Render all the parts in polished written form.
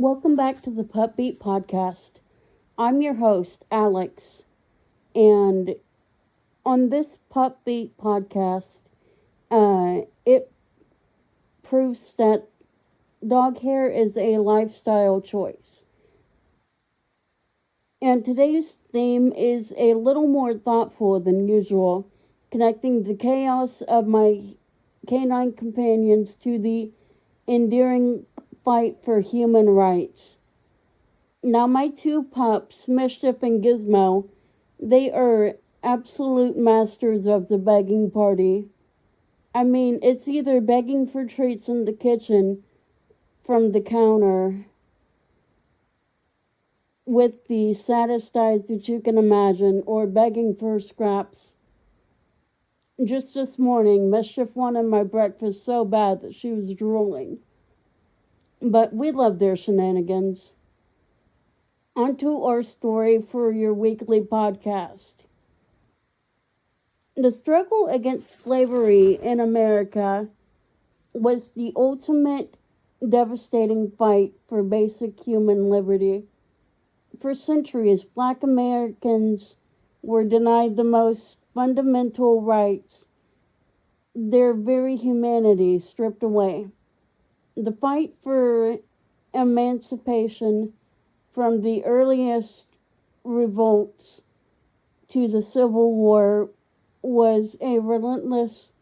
Welcome back to the Pup Beat Podcast. I'm your host, Alex, and on this Pup Beat Podcast, it proves that dog hair is a lifestyle choice. And today's theme is a little more thoughtful than usual, connecting the chaos of my canine companions to the enduring fight for human rights. Now, my two pups, Mischief and Gizmo, they are absolute masters of the begging party. I mean, it's either begging for treats in the kitchen from the counter with the saddest eyes that you can imagine, or begging for scraps. Just this morning, Mischief wanted my breakfast so bad that she was drooling. But we love their shenanigans. On to our story for your weekly podcast. The struggle against slavery in America was the ultimate devastating fight for basic human liberty. For centuries, Black Americans were denied the most fundamental rights, their very humanity stripped away. The fight for emancipation, from the earliest revolts to the Civil War, was a relentless,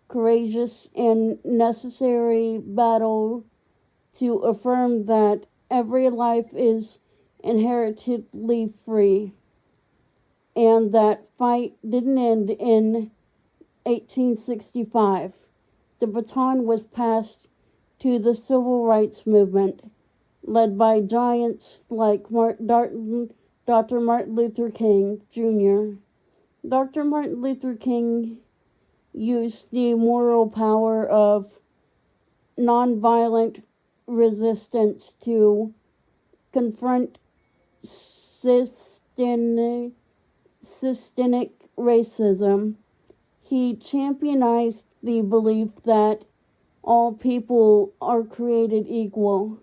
courageous, and necessary battle to affirm that every life is inherently free, and that fight didn't end in 1865. The baton was passed to the civil rights movement, led by giants like Dr. Martin Luther King Jr. Dr. Martin Luther King used the moral power of nonviolent resistance to confront systemic racism. He championized the belief that all people are created equal,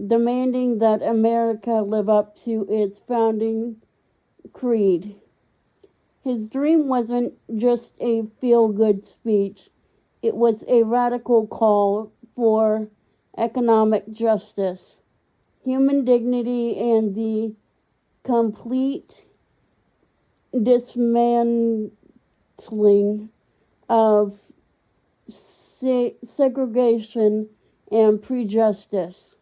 demanding that America live up to its founding creed. His dream wasn't just a feel-good speech, it was a radical call for economic justice, human dignity, and the complete dismantling of segregation and prejudice.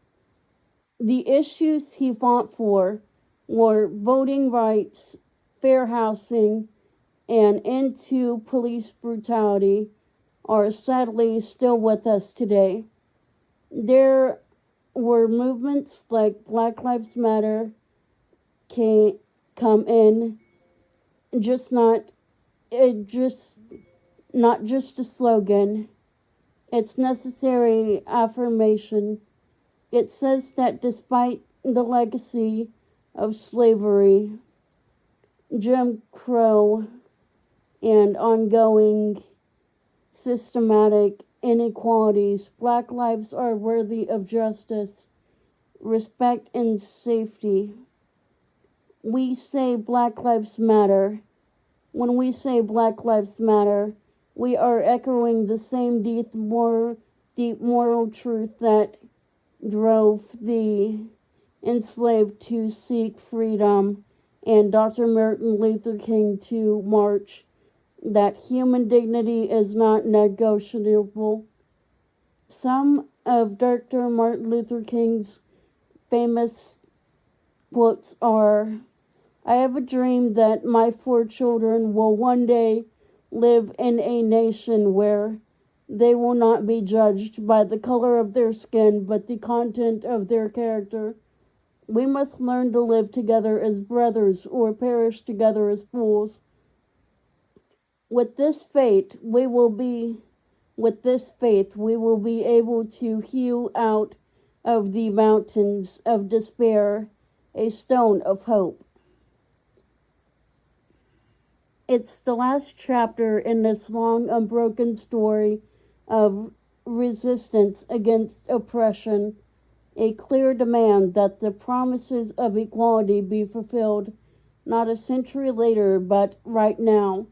The issues he fought for were voting rights, fair housing, and end to police brutality are sadly still with us today. There were movements like Black Lives Matter come in, not just a slogan. It's necessary affirmation. It says that despite the legacy of slavery, Jim Crow, and ongoing systematic inequalities, Black lives are worthy of justice, respect, and safety. We say Black Lives Matter. When we say Black Lives Matter, we are echoing the same deep moral truth that drove the enslaved to seek freedom and Dr. Martin Luther King to march, that human dignity is not negotiable. Some of Dr. Martin Luther King's famous quotes are, "I have a dream that my 4 children will one day live in a nation where they will not be judged by the color of their skin, but the content of their character. We must learn to live together as brothers or perish together as fools. With this faith, we will be able to hew out of the mountains of despair a stone of hope." It's the last chapter in this long, unbroken story of resistance against oppression. a clear demand that the promises of equality be fulfilled not a century later, but right now.